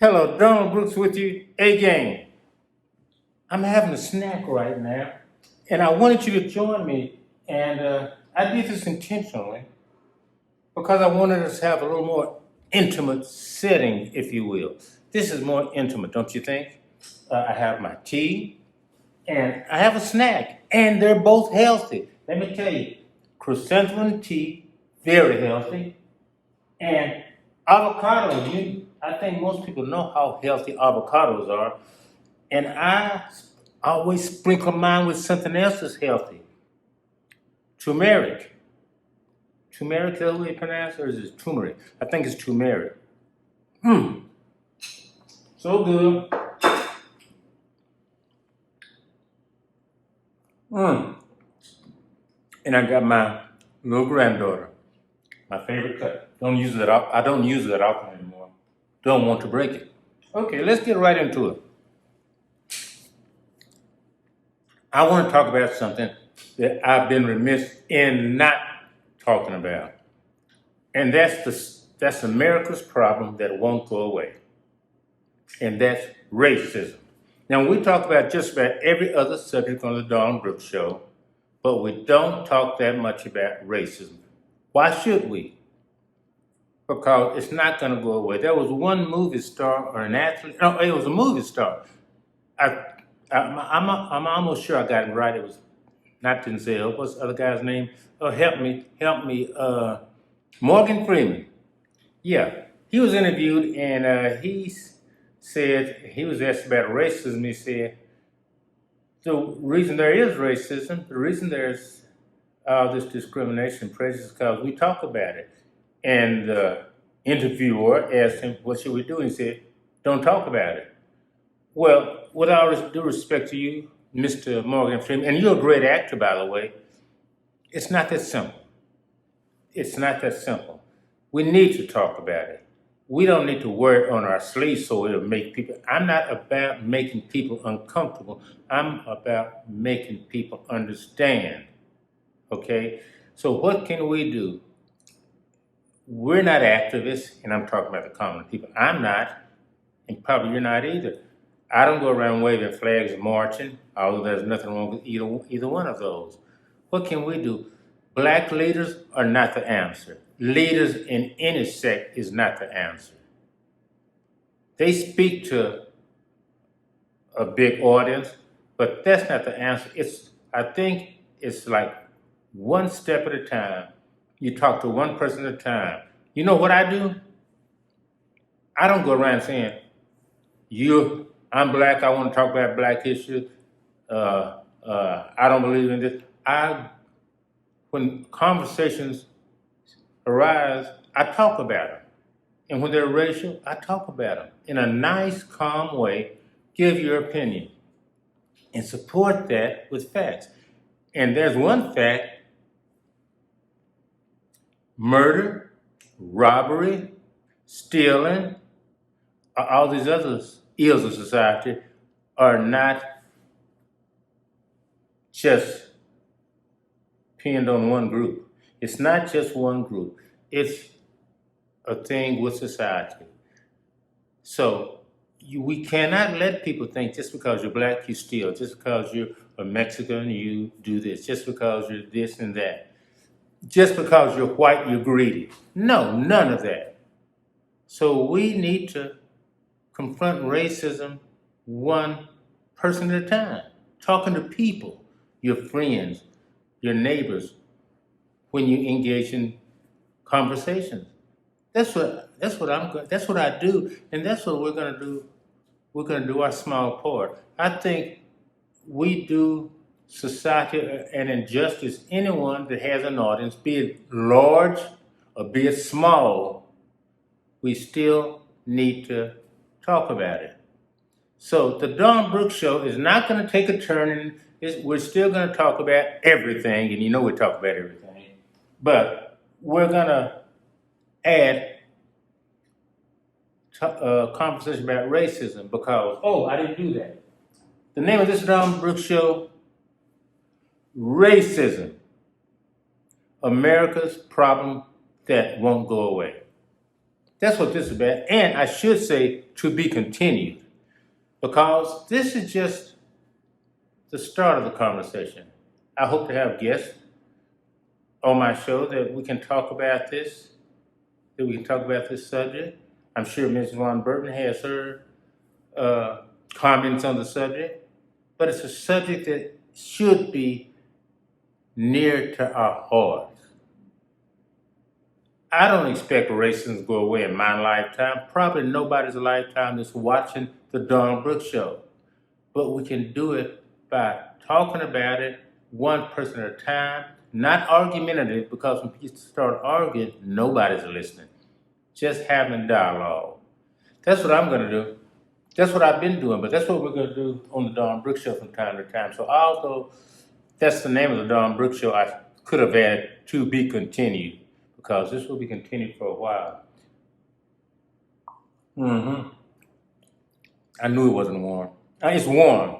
Hello, Donald Brooks with you. A-Gang. I'm having a snack right now, and I wanted you to join me. And I did this intentionally because I wanted us to have a little more intimate setting, if you will. This is more intimate, don't you think? I have my tea, and I have a snack, and they're both healthy. Let me tell you, chrysanthemum tea, very healthy. And avocado, I think most people know how healthy avocados are. And I always sprinkle mine with something else that's healthy. Turmeric. Turmeric, is that the way you pronounce it? Or is it turmeric? I think it's turmeric. So good. And I got my little granddaughter. My favorite cut. I don't use it often anymore. Don't want to break it. Okay, let's get right into it. I want to talk about something that I've been remiss in not talking about. And that's America's problem that won't go away. And that's racism. Now we talk about just about every other subject on the Dawn Brooks show, but we don't talk that much about racism. Why should we? Because it's not going to go away. There was one movie star or an athlete. No, it was a movie star. I'm almost sure I got it right. It was not Denzel. What's the other guy's name? Oh, help me. Morgan Freeman. Yeah, he was interviewed and he said, he was asked about racism. He said, the reason there is racism, the reason there's all this discrimination and prejudice is because we talk about it. And the interviewer asked him, what should we do? And he said, don't talk about it. Well, with all due respect to you, Mr. Morgan Freeman, and you're a great actor, by the way, it's not that simple. It's not that simple. We need to talk about it. We don't need to wear it on our sleeves so it'll make people. I'm not about making people uncomfortable. I'm about making people understand. Okay? So what can we do? We're not activists, and I'm talking about the common people. I'm not, and probably you're not either. I don't go around waving flags and marching, although there's nothing wrong with either one of those. What can we do? Black leaders are not the answer. Leaders in any sect is not the answer. They speak to a big audience, but that's not the answer. I think it's like one step at a time. You talk to one person at a time. You know what I do? I don't go around saying, I'm black, I want to talk about black issues. I don't believe in this. When conversations arise, I talk about them. And when they're racial, I talk about them in a nice, calm way. Give your opinion and support that with facts. And there's one fact: murder, robbery, stealing, all these other ills of society are not just pinned on one group. It's not just one group. It's a thing with society. So we cannot let people think just because you're black, you steal. Just because you're a Mexican, you do this. Just because you're this and that. Just because you're white, you're greedy. No, none of that. So we need to confront racism one person at a time. Talking to people, your friends, your neighbors, when you engage in conversations. That's what I do, and that's what we're gonna do. We're gonna do our small part. I think we do society an injustice. Anyone that has an audience, be it large or be it small, we still need to talk about it. So the Dawn Brooks show is not going to take a turn, and we're still going to talk about everything, and you know we talk about everything. But we're going to add a conversation about racism because, I didn't do that. The name of this Dawn Brooks show, Racism, America's Problem That Won't Go Away. That's what this is about. And I should say to be continued, because this is just the start of the conversation. I hope to have guests on my show that we can talk about this, subject. I'm sure Ms. Von Burton has her comments on the subject, but it's a subject that should be near to our hearts. I don't expect racism to go away in my lifetime, probably nobody's lifetime that's watching the Dawn Brooks Show. But we can do it by talking about it one person at a time, not argumentative, because when people start arguing, nobody's listening. Just having dialogue. That's what I'm going to do. That's what I've been doing, but that's what we're going to do on the Dawn Brooks Show from time to time. So although that's the name of the Dawn Brooks Show, I could have added to be continued, because this will be continued for a while. I knew it wasn't warm. It's warm,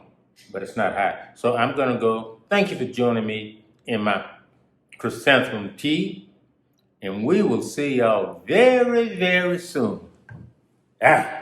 but it's not hot. So I'm going to go. Thank you for joining me in my chrysanthemum tea, and we will see y'all very, very soon. Ah.